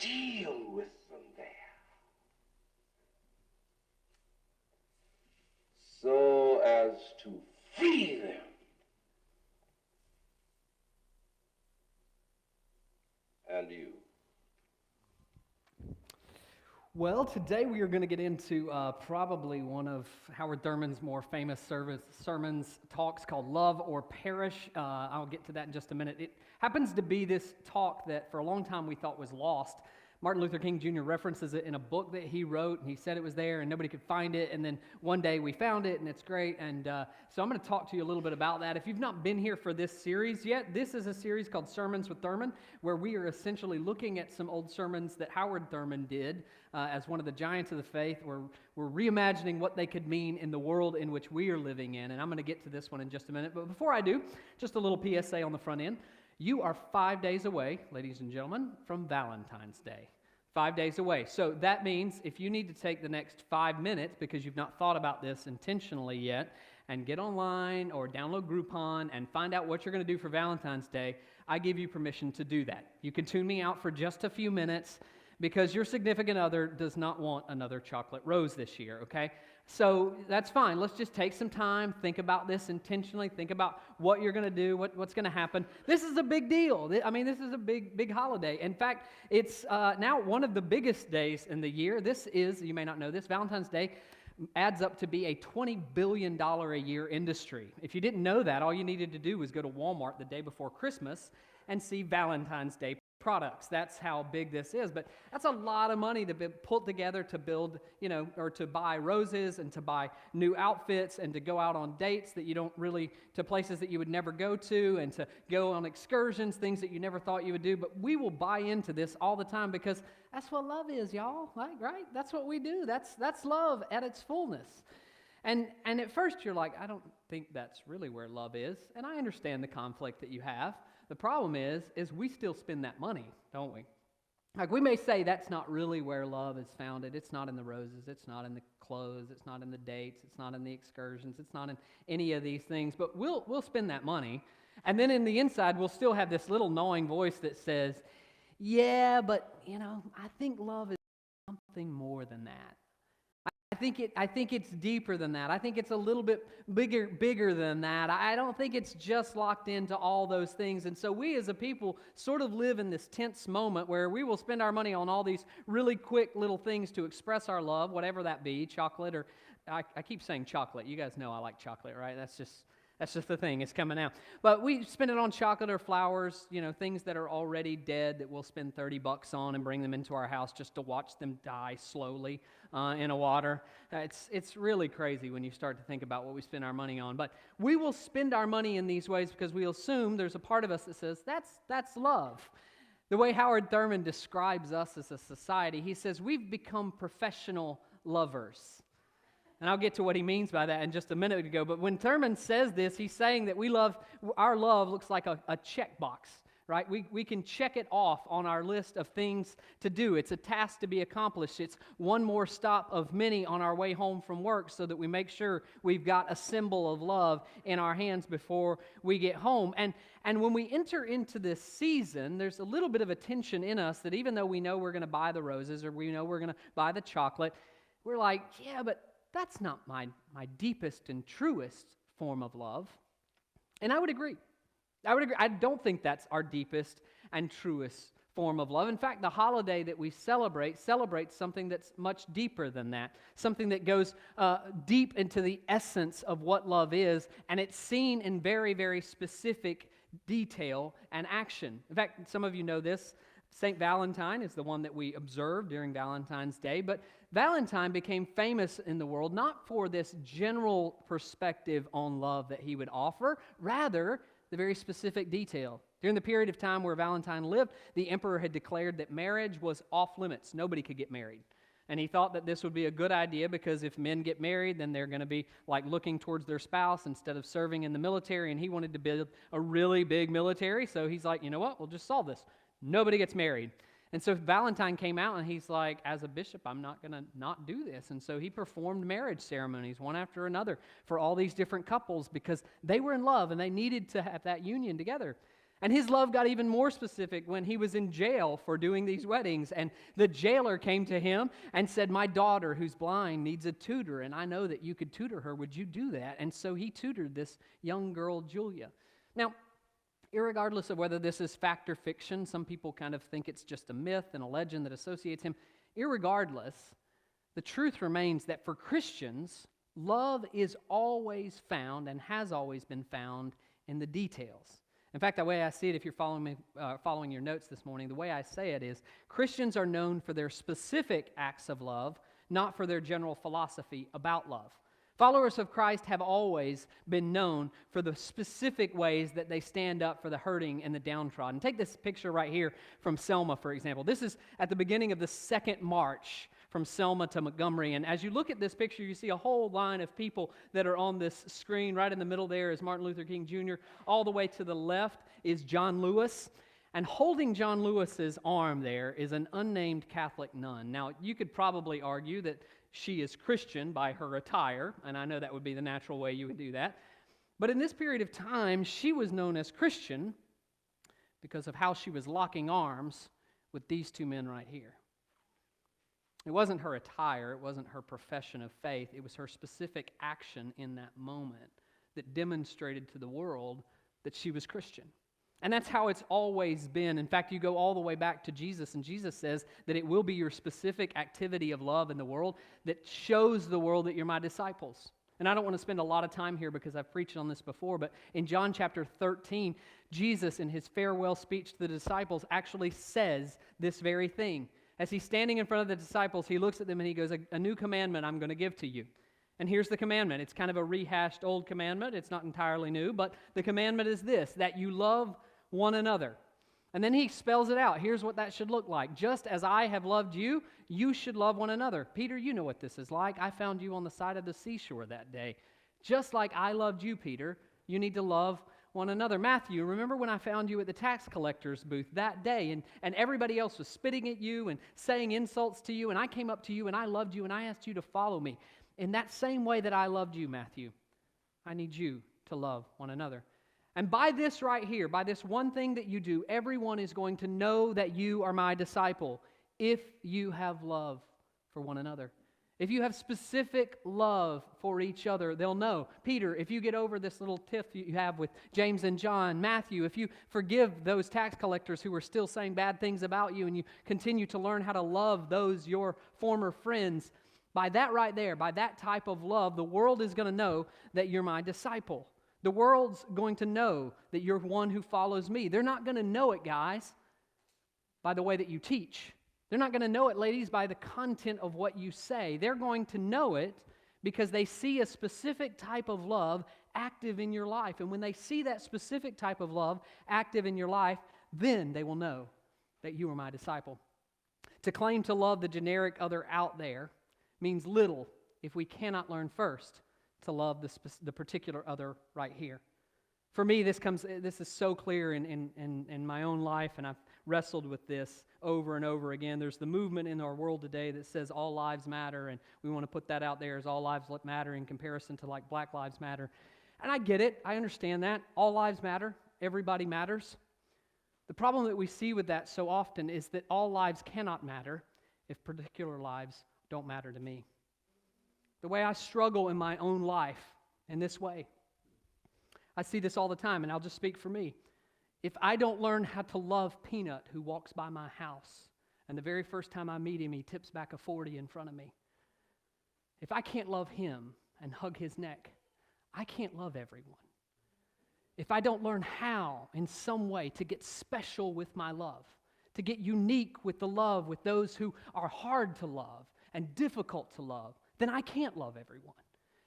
deal with them there so as to free them and you. Well, today we are going to get into probably one of Howard Thurman's more famous sermons talks called Love or Perish. I'll get to that in just a minute. It happens to be this talk that for a long time we thought was lost. Martin Luther King Jr. references it in a book that he wrote, and he said it was there and nobody could find it, and then one day we found it, and it's great. And so I'm going to talk to you a little bit about that. If you've not been here for this series yet, this is a series called Sermons with Thurman, where we are essentially looking at some old sermons that Howard Thurman did as one of the giants of the faith. We're reimagining what they could mean in the world in which we are living in, and I'm going to get to this one in just a minute. But before I do, just a little PSA on the front end. You are 5 days away, ladies and gentlemen, from Valentine's Day. 5 days away. So that means if you need to take the next 5 minutes because you've not thought about this intentionally yet and get online or download Groupon and find out what you're going to do for Valentine's Day, I give you permission to do that. You can tune me out for just a few minutes because your significant other does not want another chocolate rose this year, okay? So that's fine. Let's just take some time, think about this intentionally, think about what you're going to do, what's going to happen. This is a big deal. I mean, this is a big holiday. In fact, it's now one of the biggest days in the year. This is, you may not know this, Valentine's Day adds up to be a $20 billion a year industry. If you didn't know that, all you needed to do was go to Walmart the day before Christmas and see Valentine's Day products. That's how big this is. But that's a lot of money to be put together to build, or to buy roses and to buy new outfits and to go out on dates that you don't really, to places that you would never go to, and to go on excursions, things that you never thought you would do. But we will buy into this all the time because that's what love is, y'all. Right? That's what we do. That's love at its fullness. And at first you're like, I don't think that's really where love is. And I understand the conflict that you have. The problem is we still spend that money, don't we? Like, we may say that's not really where love is founded. It's not in the roses. It's not in the clothes. It's not in the dates. It's not in the excursions. It's not in any of these things. But we'll spend that money. And then in the inside, we'll still have this little gnawing voice that says, yeah, but, I think love is something more than that. I think it's deeper than that. I think it's a little bit bigger than that. I don't think it's just locked into all those things. And so we as a people sort of live in this tense moment where we will spend our money on all these really quick little things to express our love, whatever that be, chocolate or, I keep saying chocolate. You guys know I like chocolate, right? That's just the thing. It's coming out. But we spend it on chocolate or flowers, things that are already dead that we'll spend $30 on and bring them into our house just to watch them die slowly in a water. It's really crazy when you start to think about what we spend our money on. But we will spend our money in these ways because we assume there's a part of us that says, that's love. The way Howard Thurman describes us as a society, he says, we've become professional lovers. And I'll get to what he means by that in just a minute ago. But when Thurman says this, he's saying that our love looks like a checkbox, right? We can check it off on our list of things to do. It's a task to be accomplished. It's one more stop of many on our way home from work so that we make sure we've got a symbol of love in our hands before we get home. And when we enter into this season, there's a little bit of a tension in us that even though we know we're going to buy the roses or we know we're going to buy the chocolate, we're like, yeah, but that's not my deepest and truest form of love. And I would agree. I don't think that's our deepest and truest form of love. In fact, the holiday that we celebrates something that's much deeper than that, something that goes deep into the essence of what love is, and it's seen in very, very specific detail and action. In fact, some of you know this. St. Valentine is the one that we observe during Valentine's Day, but Valentine became famous in the world not for this general perspective on love that he would offer, rather the very specific detail. During the period of time where Valentine lived, the emperor had declared that marriage was off limits. Nobody could get married. And he thought that this would be a good idea because if men get married, then they're going to be like looking towards their spouse instead of serving in the military, and he wanted to build a really big military, so he's like, you know what, we'll just solve this. Nobody gets married. And so Valentine came out and he's like, as a bishop, I'm not going to not do this. And so he performed marriage ceremonies one after another for all these different couples because they were in love and they needed to have that union together. And his love got even more specific when he was in jail for doing these weddings. And the jailer came to him and said, "My daughter, who's blind, needs a tutor, and I know that you could tutor her. Would you do that?" And so he tutored this young girl, Julia. Now, irregardless of whether this is fact or fiction, some people kind of think it's just a myth and a legend that associates him. Irregardless, the truth remains that for Christians, love is always found and has always been found in the details. In fact, the way I see it, if you're following your notes this morning, the way I say it is, Christians are known for their specific acts of love, not for their general philosophy about love. Followers of Christ have always been known for the specific ways that they stand up for the hurting and the downtrodden. Take this picture right here from Selma, for example. This is at the beginning of the second march from Selma to Montgomery. And as you look at this picture, you see a whole line of people that are on this screen. Right in the middle there is Martin Luther King Jr. All the way to the left is John Lewis. And holding John Lewis's arm there is an unnamed Catholic nun. Now, you could probably argue that she is Christian by her attire, and I know that would be the natural way you would do that. But in this period of time, she was known as Christian because of how she was locking arms with these two men right here. It wasn't her attire, it wasn't her profession of faith, it was her specific action in that moment that demonstrated to the world that she was Christian. And that's how it's always been. In fact, you go all the way back to Jesus, and Jesus says that it will be your specific activity of love in the world that shows the world that you're my disciples. And I don't want to spend a lot of time here because I've preached on this before, but in John chapter 13, Jesus, in his farewell speech to the disciples, actually says this very thing. As he's standing in front of the disciples, he looks at them and he goes, "A new commandment I'm going to give to you." And here's the commandment. It's kind of a rehashed old commandment. It's not entirely new, but the commandment is this, that you love one another. And then he spells it out. Here's what that should look like. Just as I have loved you, you should love one another. Peter, you know what this is like. I found you on the side of the seashore that day. Just like I loved you, Peter, you need to love one another. Matthew, remember when I found you at the tax collector's booth that day and everybody else was spitting at you and saying insults to you, and I came up to you and I loved you and I asked you to follow me. In that same way that I loved you, Matthew, I need you to love one another. And by this right here, by this one thing that you do, everyone is going to know that you are my disciple if you have love for one another. If you have specific love for each other, they'll know. Peter, if you get over this little tiff you have with James and John, Matthew, if you forgive those tax collectors who are still saying bad things about you and you continue to learn how to love those your former friends, by that right there, by that type of love, the world is going to know that you're my disciple. The world's going to know that you're one who follows me. They're not going to know it, guys, by the way that you teach. They're not going to know it, ladies, by the content of what you say. They're going to know it because they see a specific type of love active in your life. And when they see that specific type of love active in your life, then they will know that you are my disciple. To claim to love the generic other out there means little if we cannot learn first to love the particular other right here. For me, this is so clear in my own life, and I've wrestled with this over and over again. There's the movement in our world today that says all lives matter, and we want to put that out there as all lives matter in comparison to like Black Lives Matter. And I get it. I understand that. All lives matter. Everybody matters. The problem that we see with that so often is that all lives cannot matter if particular lives don't matter to me. The way I struggle in my own life in this way, I see this all the time, and I'll just speak for me. If I don't learn how to love Peanut, who walks by my house, and the very first time I meet him, he tips back a 40 in front of me. If I can't love him and hug his neck, I can't love everyone. If I don't learn how, in some way, to get special with my love, to get unique with the love with those who are hard to love and difficult to love, then I can't love everyone.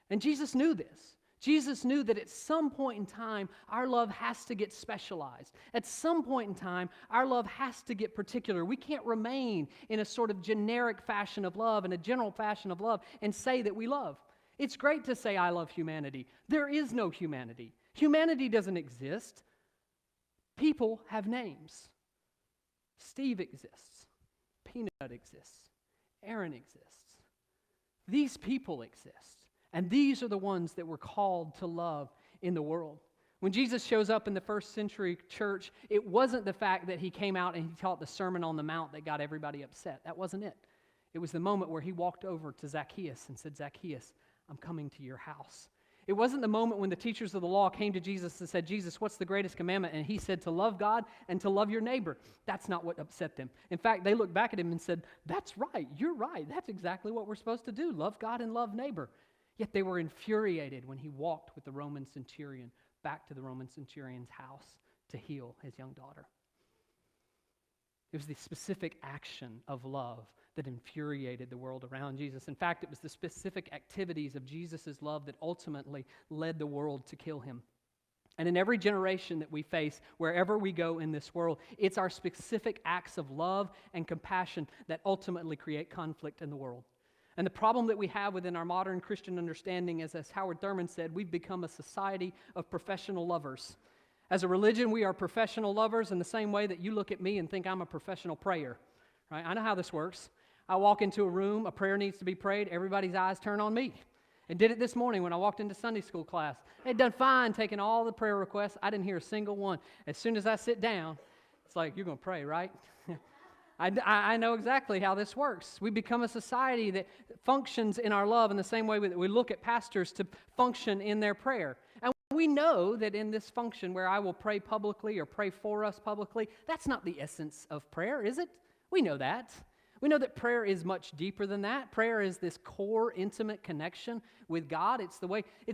And Jesus knew this. Jesus knew that at some point in time, our love has to get specialized. At some point in time, our love has to get particular. We can't remain in a sort of generic fashion of love and a general fashion of love and say that we love. It's great to say, I love humanity. There is no humanity. Humanity doesn't exist. People have names. Steve exists. Peanut exists. Aaron exists. These people exist. And these are the ones that we're called to love in the world. When Jesus shows up in the first century church, it wasn't the fact that he came out and he taught the Sermon on the Mount that got everybody upset. That wasn't it. It was the moment where he walked over to Zacchaeus and said, Zacchaeus, I'm coming to your house. It wasn't the moment when the teachers of the law came to Jesus and said, Jesus, what's the greatest commandment? And he said to love God and to love your neighbor. That's not what upset them. In fact, they looked back at him and said, that's right, you're right. That's exactly what we're supposed to do, love God and love neighbor. Yet they were infuriated when he walked with the Roman centurion back to the Roman centurion's house to heal his young daughter. It was the specific action of love that infuriated the world around Jesus. In fact, it was the specific activities of Jesus' love that ultimately led the world to kill him. And in every generation that we face, wherever we go in this world, it's our specific acts of love and compassion that ultimately create conflict in the world. And the problem that we have within our modern Christian understanding is, as Howard Thurman said, we've become a society of professional lovers. As a religion, we are professional lovers in the same way that you look at me and think I'm a professional prayer. Right? I know how this works. I walk into a room, a prayer needs to be prayed, everybody's eyes turn on me. I did it this morning when I walked into Sunday school class. They'd done fine taking all the prayer requests. I didn't hear a single one. As soon as I sit down, it's like, you're going to pray, right? I know exactly how this works. We become a society that functions in our love in the same way that we look at pastors to function in their prayer. And we know that in this function where I will pray publicly or pray for us publicly, that's not the essence of prayer, is it? We know that. We know that prayer is much deeper than that. Prayer is this core, intimate connection with God. It's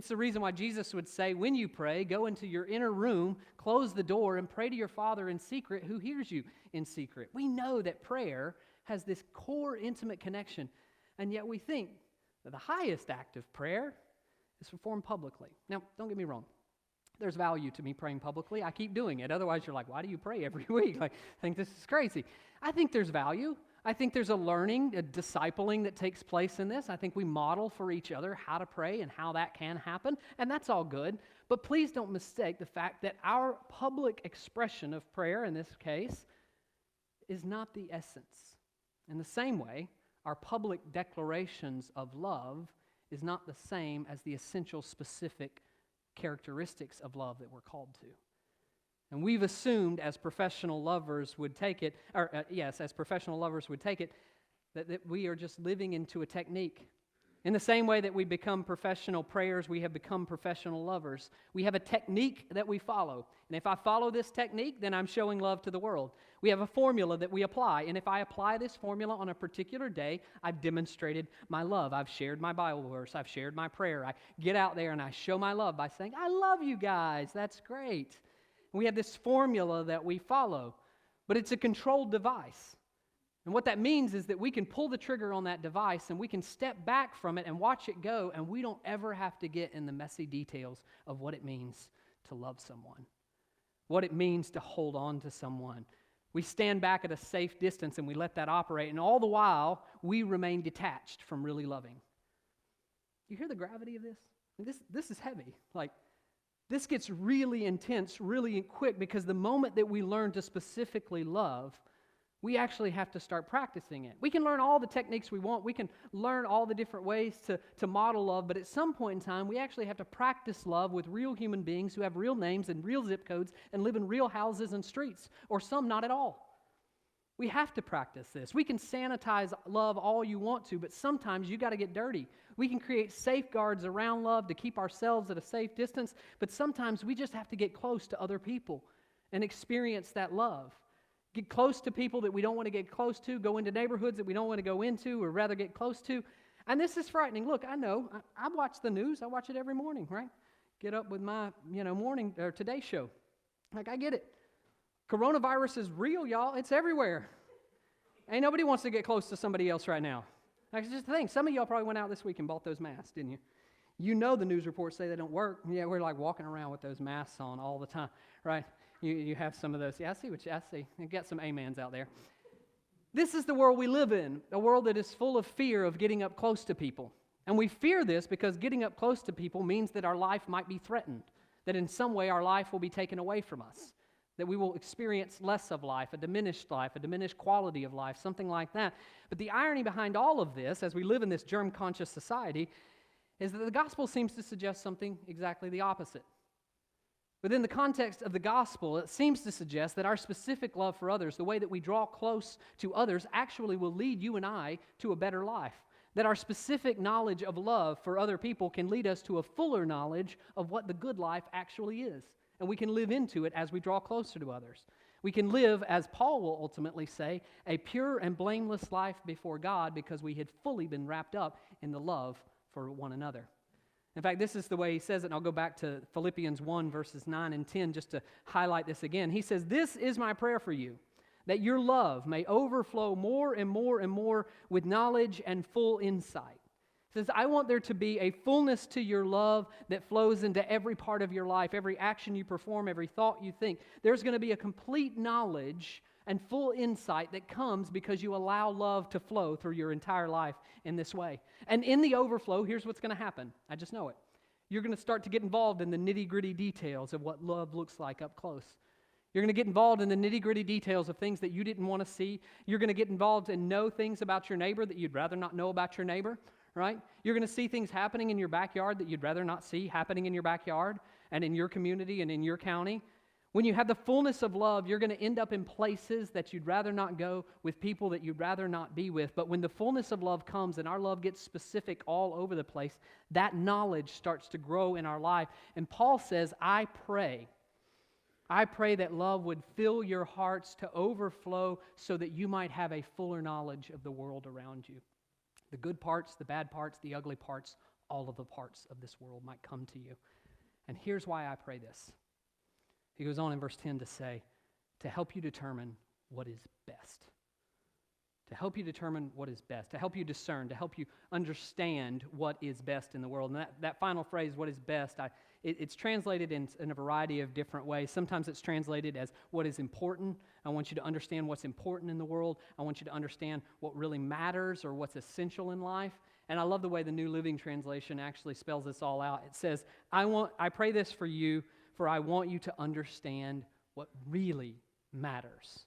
the reason why Jesus would say, when you pray, go into your inner room, close the door, and pray to your Father in secret who hears you in secret. We know that prayer has this core, intimate connection, and yet we think that the highest act of prayer is performed publicly. Now, don't get me wrong. There's value to me praying publicly. I keep doing it. Otherwise, you're like, why do you pray every week? Like, I think this is crazy. I think there's value. I think there's a learning, a discipling that takes place in this. I think we model for each other how to pray and how that can happen, and that's all good. But please don't mistake the fact that our public expression of prayer, in this case, is not the essence. In the same way, our public declarations of love is not the same as the essential specific characteristics of love that we're called to. And we've assumed, as professional lovers would take it, as professional lovers would take it, that we are just living into a technique. In the same way that we become professional prayers, we have become professional lovers. We have a technique that we follow. And if I follow this technique, then I'm showing love to the world. We have a formula that we apply. And if I apply this formula on a particular day, I've demonstrated my love. I've shared my Bible verse. I've shared my prayer. I get out there and I show my love by saying, I love you guys. That's great. We have this formula that we follow, but it's a controlled device. And what that means is that we can pull the trigger on that device and we can step back from it and watch it go, and we don't ever have to get in the messy details of what it means to love someone, what it means to hold on to someone. We stand back at a safe distance and we let that operate, and all the while, we remain detached from really loving. You hear the gravity of this? This is heavy. This gets really intense, really quick, because the moment that we learn to specifically love, we actually have to start practicing it. We can learn all the techniques we want. We can learn all the different ways to model love, but at some point in time, we actually have to practice love with real human beings who have real names and real zip codes and live in real houses and streets, or some not at all. We have to practice this. We can sanitize love all you want to, but sometimes you got to get dirty. We can create safeguards around love to keep ourselves at a safe distance, but sometimes we just have to get close to other people and experience that love. Get close to people that we don't want to get close to, go into neighborhoods that we don't want to go into or rather get close to. And this is frightening. Look, I know. I watch the news. I watch it every morning, right? Get up with my, morning or Today show. I get it. Coronavirus is real, y'all. It's everywhere. Ain't nobody wants to get close to somebody else right now. That's just the thing. Some of y'all probably went out this week and bought those masks, didn't you? You know the news reports say they don't work. Yeah, we're like walking around with those masks on all the time, right? You have some of those. Yeah, I see. You got some amens out there. This is the world we live in, a world that is full of fear of getting up close to people. And we fear this because getting up close to people means that our life might be threatened, that in some way our life will be taken away from us, that we will experience less of life, a diminished quality of life, something like that. But the irony behind all of this, as we live in this germ-conscious society, is that the gospel seems to suggest something exactly the opposite. Within the context of the gospel, it seems to suggest that our specific love for others, the way that we draw close to others, actually will lead you and I to a better life. That our specific knowledge of love for other people can lead us to a fuller knowledge of what the good life actually is. And we can live into it as we draw closer to others. We can live, as Paul will ultimately say, a pure and blameless life before God because we had fully been wrapped up in the love for one another. In fact, this is the way he says it, and I'll go back to Philippians 1, verses 9 and 10, just to highlight this again. He says, "This is my prayer for you, that your love may overflow more and more and more with knowledge and full insight." He says, I want there to be a fullness to your love that flows into every part of your life, every action you perform, every thought you think. There's going to be a complete knowledge and full insight that comes because you allow love to flow through your entire life in this way. And in the overflow, here's what's going to happen. I just know it. You're going to start to get involved in the nitty-gritty details of what love looks like up close. You're going to get involved in the nitty-gritty details of things that you didn't want to see. You're going to get involved and know things about your neighbor that you'd rather not know about your neighbor, right? You're going to see things happening in your backyard that you'd rather not see happening in your backyard and in your community and in your county. When you have the fullness of love, you're going to end up in places that you'd rather not go with people that you'd rather not be with. But when the fullness of love comes and our love gets specific all over the place, that knowledge starts to grow in our life. And Paul says, I pray that love would fill your hearts to overflow so that you might have a fuller knowledge of the world around you. The good parts, the bad parts, the ugly parts, all of the parts of this world might come to you. And here's why I pray this. He goes on in verse 10 to say, to help you determine what is best. To help you determine what is best. To help you discern. To help you understand what is best in the world. And that final phrase, what is best, it's translated in a variety of different ways. Sometimes it's translated as what is important. I want you to understand what's important in the world. I want you to understand what really matters or what's essential in life. And I love the way the New Living Translation actually spells this all out. It says, I pray this for you, for I want you to understand what really matters.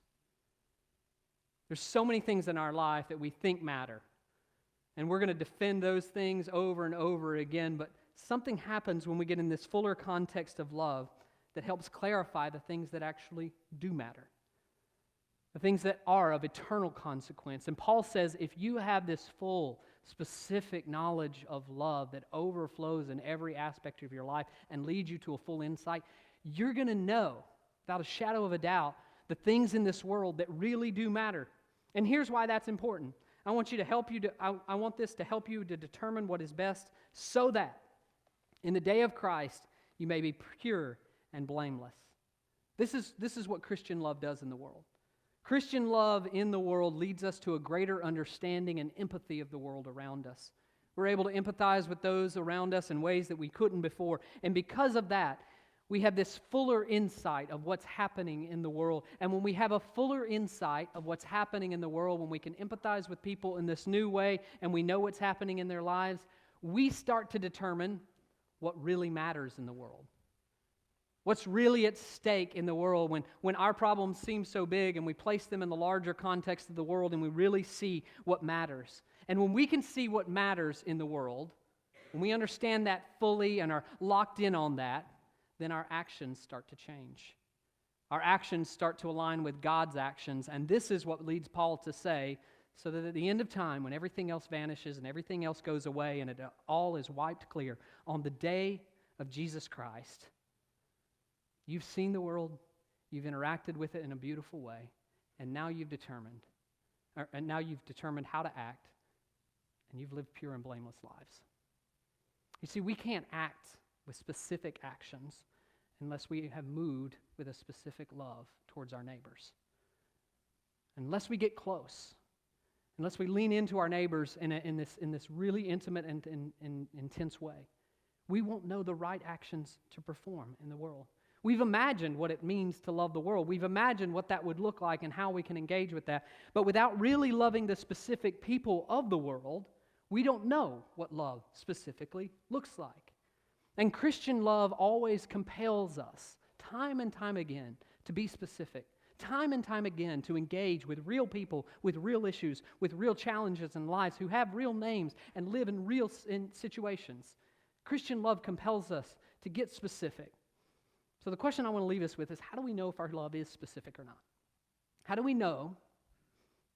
There's so many things in our life that we think matter. And we're going to defend those things over and over again, but something happens when we get in this fuller context of love that helps clarify the things that actually do matter. The things that are of eternal consequence. And Paul says if you have this full, specific knowledge of love that overflows in every aspect of your life and leads you to a full insight, you're going to know, without a shadow of a doubt, the things in this world that really do matter. And here's why that's important. I want this to help you to determine what is best so that in the day of Christ you may be pure and blameless. This is what Christian love does in the world. Christian love in the world leads us to a greater understanding and empathy of the world around us. We're able to empathize with those around us in ways that we couldn't before. And because of that, we have this fuller insight of what's happening in the world. And when we have a fuller insight of what's happening in the world, when we can empathize with people in this new way and we know what's happening in their lives, we start to determine what really matters in the world. What's really at stake in the world when our problems seem so big and we place them in the larger context of the world and we really see what matters. And when we can see what matters in the world, when we understand that fully and are locked in on that, then our actions start to change. Our actions start to align with God's actions, and this is what leads Paul to say, so that at the end of time, when everything else vanishes and everything else goes away and it all is wiped clear, on the day of Jesus Christ, you've seen the world, you've interacted with it in a beautiful way, and now you've determined how to act, and you've lived pure and blameless lives. You see, we can't act with specific actions unless we have moved with a specific love towards our neighbors. Unless we get close, unless we lean into our neighbors in this really intimate and intense way, we won't know the right actions to perform in the world. We've imagined what it means to love the world. We've imagined what that would look like and how we can engage with that. But without really loving the specific people of the world, we don't know what love specifically looks like. And Christian love always compels us, time and time again, to be specific. Time and time again, to engage with real people, with real issues, with real challenges in lives, who have real names and live in real situations. Christian love compels us to get specific. So the question I want to leave us with is, how do we know if our love is specific or not? How do we know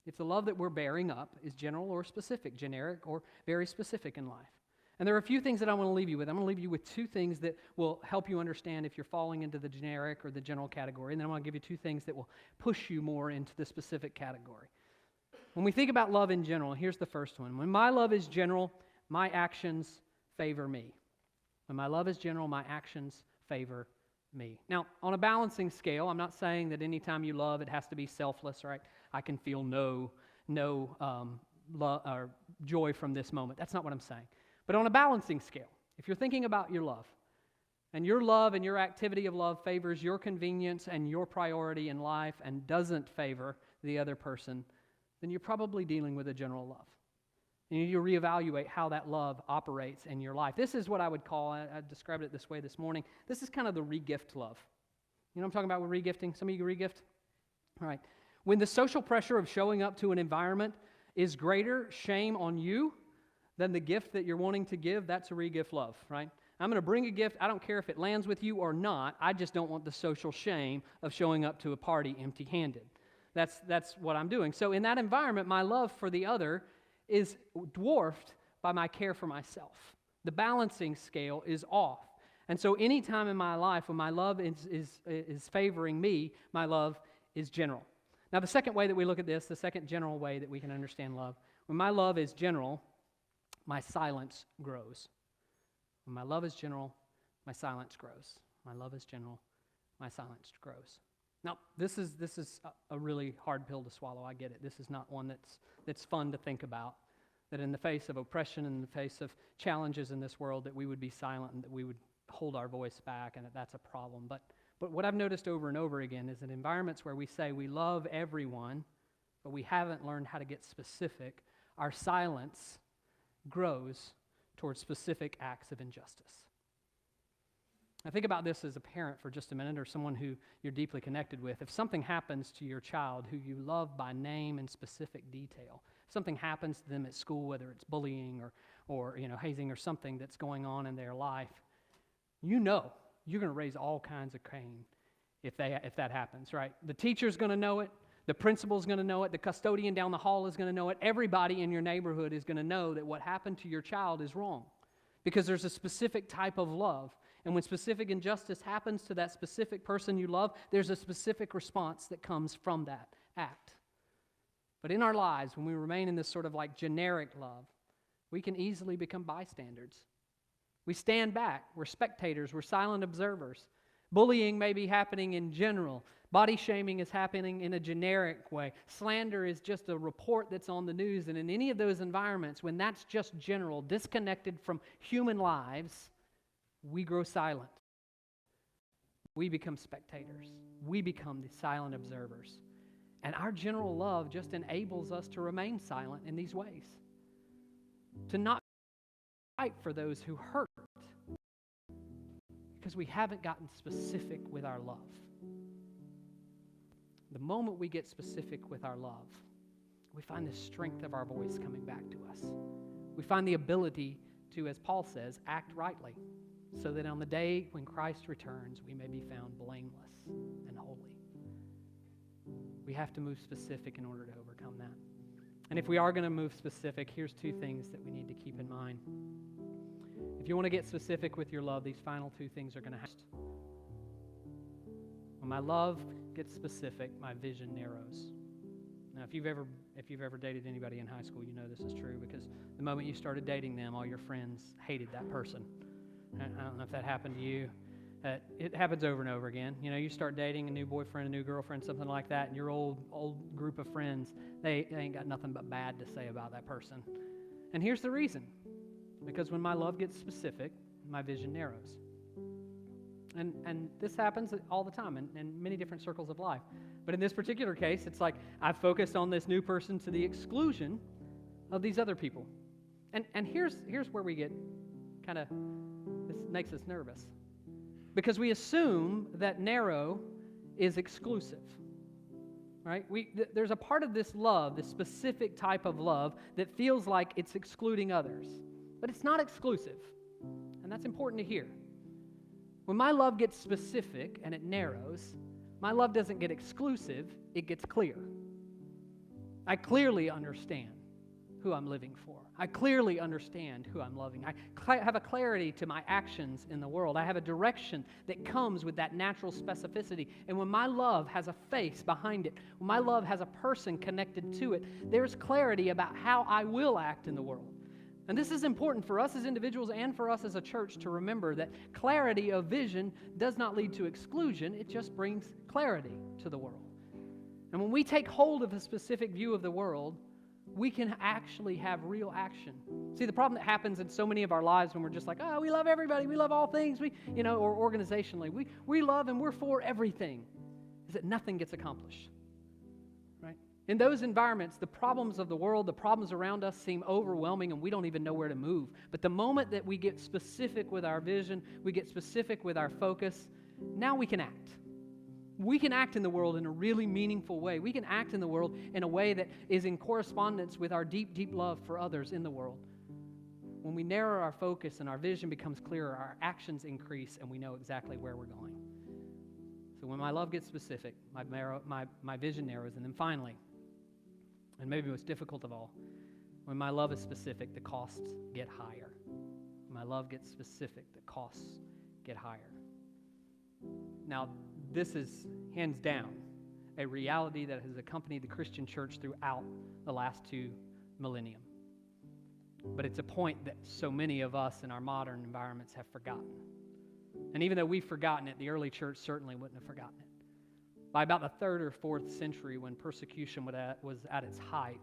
if the love that we're bearing up is general or specific, generic or very specific in life? And there are a few things that I want to leave you with. I'm going to leave you with two things that will help you understand if you're falling into the generic or the general category. And then I'm going to give you two things that will push you more into the specific category. When we think about love in general, here's the first one. When my love is general, my actions favor me. When my love is general, my actions favor me. Now, on a balancing scale, I'm not saying that anytime you love, it has to be selfless, right? I can feel no love or joy from this moment. That's not what I'm saying. But on a balancing scale, if you're thinking about your love and your activity of love favors your convenience and your priority in life and doesn't favor the other person, then you're probably dealing with a general love. You need to reevaluate how that love operates in your life. This is what I would call, I described it this way this morning, this is kind of the regift love. You know what I'm talking about with regifting? Some of you regift? All right. When the social pressure of showing up to an environment is greater shame on you than the gift that you're wanting to give, that's a regift love, right? I'm going to bring a gift. I don't care if it lands with you or not. I just don't want the social shame of showing up to a party empty-handed. That's what I'm doing. So in that environment, my love for the other is dwarfed by my care for myself. The balancing scale is off. And so any time in my life when my love is favoring me, my love is general. Now the second way that we look at this, the second general way that we can understand love, when my love is general, my silence grows. When my love is general, my silence grows. My love is general, my silence grows. Now, this is a really hard pill to swallow. I get it. This is not one that's fun to think about, that in the face of oppression, in the face of challenges in this world, that we would be silent and that we would hold our voice back, and that's a problem. But what I've noticed over and over again is in environments where we say we love everyone, but we haven't learned how to get specific, our silence grows towards specific acts of injustice. Now think about this as a parent for just a minute, or someone who you're deeply connected with. If something happens to your child who you love by name and specific detail, something happens to them at school, whether it's bullying or hazing or something that's going on in their life, you know you're going to raise all kinds of Cain if that happens, right? The teacher's going to know it. The principal's going to know it. The custodian down the hall is going to know it. Everybody in your neighborhood is going to know that what happened to your child is wrong because there's a specific type of love. And when specific injustice happens to that specific person you love, there's a specific response that comes from that act. But in our lives, when we remain in this sort of like generic love, we can easily become bystanders. We stand back. We're spectators. We're silent observers. Bullying may be happening in general. Body shaming is happening in a generic way. Slander is just a report that's on the news. And in any of those environments, when that's just general, disconnected from human lives, we grow silent. We become spectators. We become the silent observers. And our general love just enables us to remain silent in these ways. To not fight for those who hurt. Because we haven't gotten specific with our love. The moment we get specific with our love, we find the strength of our voice coming back to us. We find the ability to, as Paul says, act rightly, so that on the day when Christ returns, we may be found blameless and holy. We have to move specific in order to overcome that. And if we are going to move specific, here's two things that we need to keep in mind. If you want to get specific with your love, these final two things are going to happen. When my love gets specific, my vision narrows. Now, if you've ever dated anybody in high school, you know this is true, because the moment you started dating them, all your friends hated that person. I don't know if that happened to you. It happens over and over again. You know, you start dating a new boyfriend, a new girlfriend, something like that, and your old group of friends, they ain't got nothing but bad to say about that person. And here's the reason. Because when my love gets specific, my vision narrows. And this happens all the time in many different circles of life. But in this particular case, it's like I've focused on this new person to the exclusion of these other people. And here's where we get kind of, this makes us nervous. Because we assume that narrow is exclusive. Right? There's a part of this love, this specific type of love, that feels like it's excluding others. But it's not exclusive. And that's important to hear. When my love gets specific and it narrows, my love doesn't get exclusive, it gets clear. I clearly understand who I'm living for. I clearly understand who I'm loving. I have a clarity to my actions in the world. I have a direction that comes with that natural specificity. And when my love has a face behind it, when my love has a person connected to it, there's clarity about how I will act in the world. And this is important for us as individuals and for us as a church to remember that clarity of vision does not lead to exclusion. It just brings clarity to the world. And when we take hold of a specific view of the world, we can actually have real action. See, the problem that happens in so many of our lives when we're just like, oh, we love everybody, we love all things, or organizationally, we love and we're for everything, is that nothing gets accomplished, right? In those environments, the problems of the world, the problems around us seem overwhelming and we don't even know where to move. But the moment that we get specific with our vision, we get specific with our focus, now we can act. We can act in the world in a really meaningful way. We can act in the world in a way that is in correspondence with our deep, deep love for others in the world. When we narrow our focus and our vision becomes clearer, our actions increase and we know exactly where we're going. So when my love gets specific, my vision narrows. And then finally, and maybe most difficult of all, when my love is specific, the costs get higher. When my love gets specific, the costs get higher. Now, this is, hands down, a reality that has accompanied the Christian church throughout the last 2 millennia. But it's a point that so many of us in our modern environments have forgotten. And even though we've forgotten it, the early church certainly wouldn't have forgotten it. By about the 3rd or 4th century, when persecution was at its height,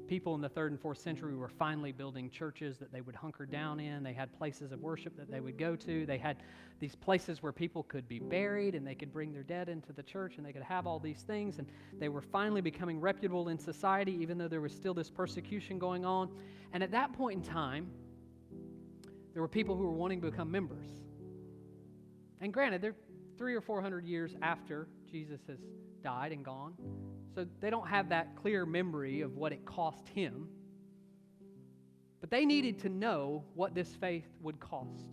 people in the 3rd and 4th century were finally building churches that they would hunker down in. They had places of worship that they would go to. They had these places where people could be buried and they could bring their dead into the church and they could have all these things. And they were finally becoming reputable in society, even though there was still this persecution going on. And at that point in time, there were people who were wanting to become members. And granted, they're 300 or 400 years after Jesus has died and gone. So they don't have that clear memory of what it cost him. But they needed to know what this faith would cost.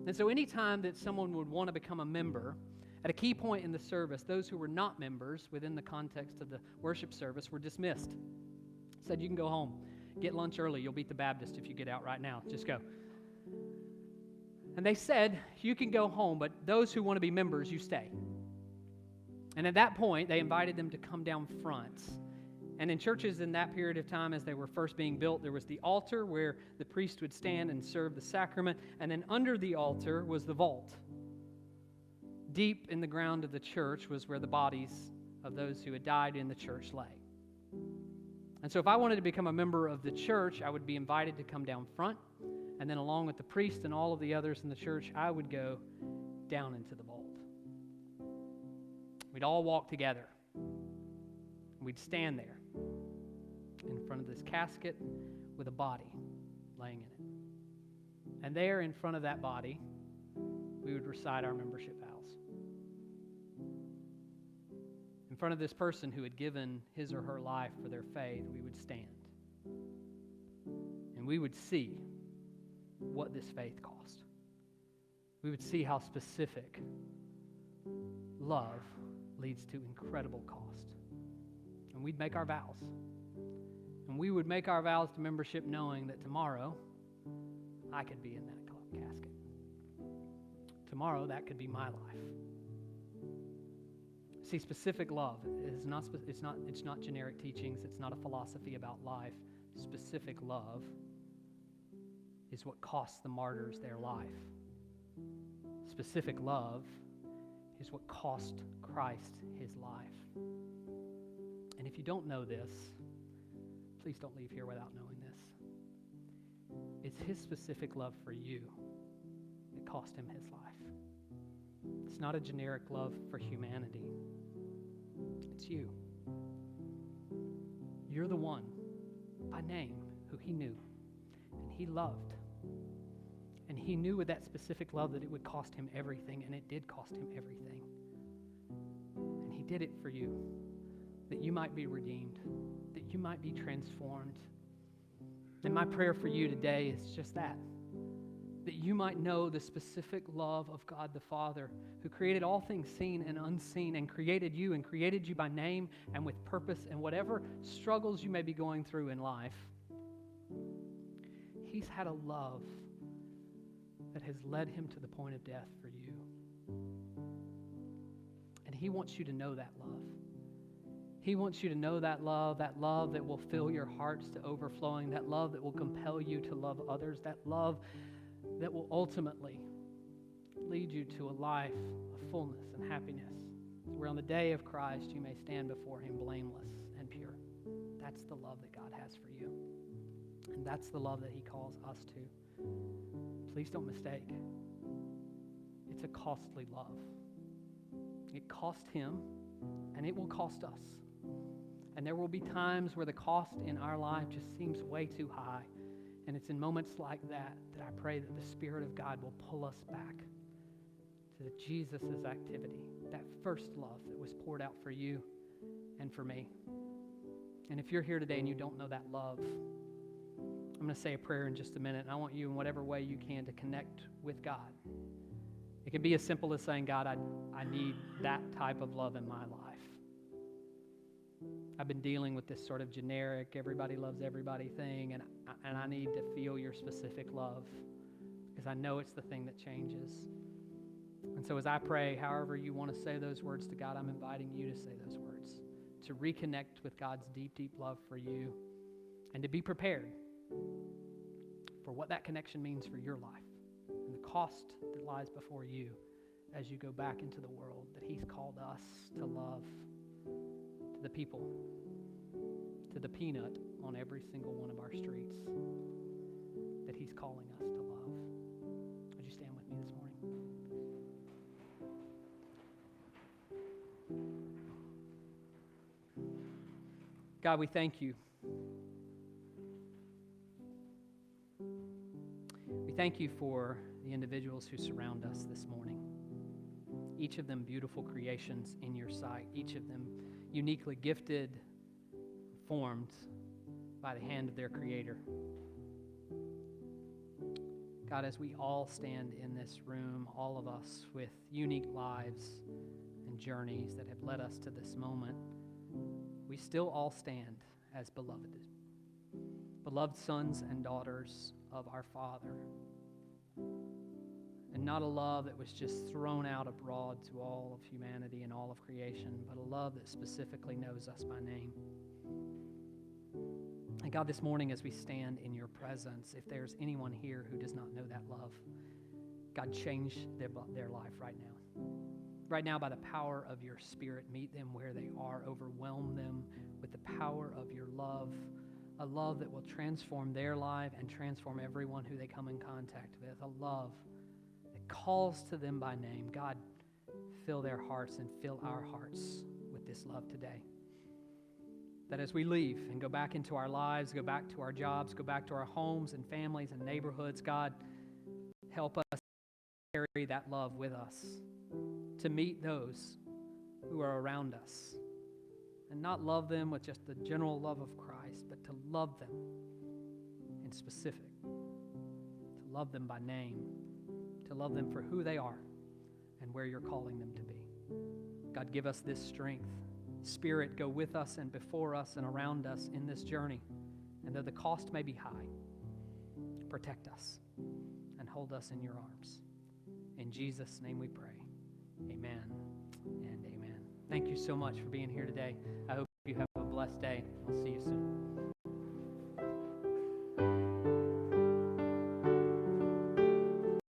And so anytime that someone would want to become a member, at a key point in the service, those who were not members within the context of the worship service were dismissed. Said, you can go home. Get lunch early. You'll beat the Baptist if you get out right now. Just go. And they said, you can go home, but those who want to be members, you stay. And at that point, they invited them to come down front. And in churches in that period of time, as they were first being built, there was the altar where the priest would stand and serve the sacrament. And then under the altar was the vault. Deep in the ground of the church was where the bodies of those who had died in the church lay. And so if I wanted to become a member of the church, I would be invited to come down front. And then along with the priest and all of the others in the church, I would go down into the vault. We'd all walk together. We'd stand there in front of this casket with a body laying in it. And there in front of that body, we would recite our membership vows. In front of this person who had given his or her life for their faith, we would stand. And we would see what this faith cost. We would see how specific love leads to incredible cost. And we'd make our vows. And we would make our vows to membership knowing that tomorrow I could be in that casket. Tomorrow that could be my life. See, specific love is it's not generic teachings. It's not a philosophy about life. Specific love is what costs the martyrs their life. Specific love is what cost Christ his life. And if you don't know this, please don't leave here without knowing this. It's his specific love for you that cost him his life. It's not a generic love for humanity. It's you. You're the one by name who he knew and he loved. And he knew with that specific love that it would cost him everything, and it did cost him everything. And he did it for you, that you might be redeemed, that you might be transformed. And my prayer for you today is just that that you might know the specific love of God the Father, who created all things seen and unseen, and created you by name and with purpose, and whatever struggles you may be going through in life. He's had a love that has led him to the point of death for you. And he wants you to know that love. He wants you to know that love that will fill your hearts to overflowing, that love that will compel you to love others, that love that will ultimately lead you to a life of fullness and happiness, where on the day of Christ you may stand before him blameless and pure. That's the love that God has for you. And that's the love that he calls us to. Please don't mistake. It's a costly love. It cost him, and it will cost us. And there will be times where the cost in our life just seems way too high. And it's in moments like that that I pray that the Spirit of God will pull us back to Jesus' activity, that first love that was poured out for you and for me. And if you're here today and you don't know that love, I'm going to say a prayer in just a minute, and I want you in whatever way you can to connect with God. It can be as simple as saying, God, I need that type of love in my life. I've been dealing with this sort of generic, everybody loves everybody thing, and I need to feel your specific love because I know it's the thing that changes. And so as I pray, however you want to say those words to God, I'm inviting you to say those words, to reconnect with God's deep, deep love for you, and to be prepared for what that connection means for your life and the cost that lies before you as you go back into the world that he's called us to love, to the people, to the peanut on every single one of our streets that he's calling us to love. Would you stand with me this morning? God, we thank you. We thank you for the individuals who surround us this morning. Each of them beautiful creations in your sight. Each of them uniquely gifted, formed by the hand of their Creator. God, as we all stand in this room, all of us with unique lives and journeys that have led us to this moment, we still all stand as beloved sons and daughters of our Father. And not a love that was just thrown out abroad to all of humanity and all of creation, but a love that specifically knows us by name. And God, this morning as we stand in your presence, if there's anyone here who does not know that love, God, change their life right now. Right now, by the power of your Spirit, meet them where they are. Overwhelm them with the power of your love, a love that will transform their life and transform everyone who they come in contact with, a love that calls to them by name. God, fill their hearts and fill our hearts with this love today. That as we leave and go back into our lives, go back to our jobs, go back to our homes and families and neighborhoods, God, help us carry that love with us to meet those who are around us and not love them with just the general love of Christ, but to love them in specific, to love them by name, to love them for who they are and where you're calling them to be. God, give us this strength. Spirit, go with us and before us and around us in this journey. And though the cost may be high, protect us and hold us in your arms. In Jesus' name we pray. Amen and amen. Thank you so much for being here today. I hope you have a blessed day. I'll see you soon.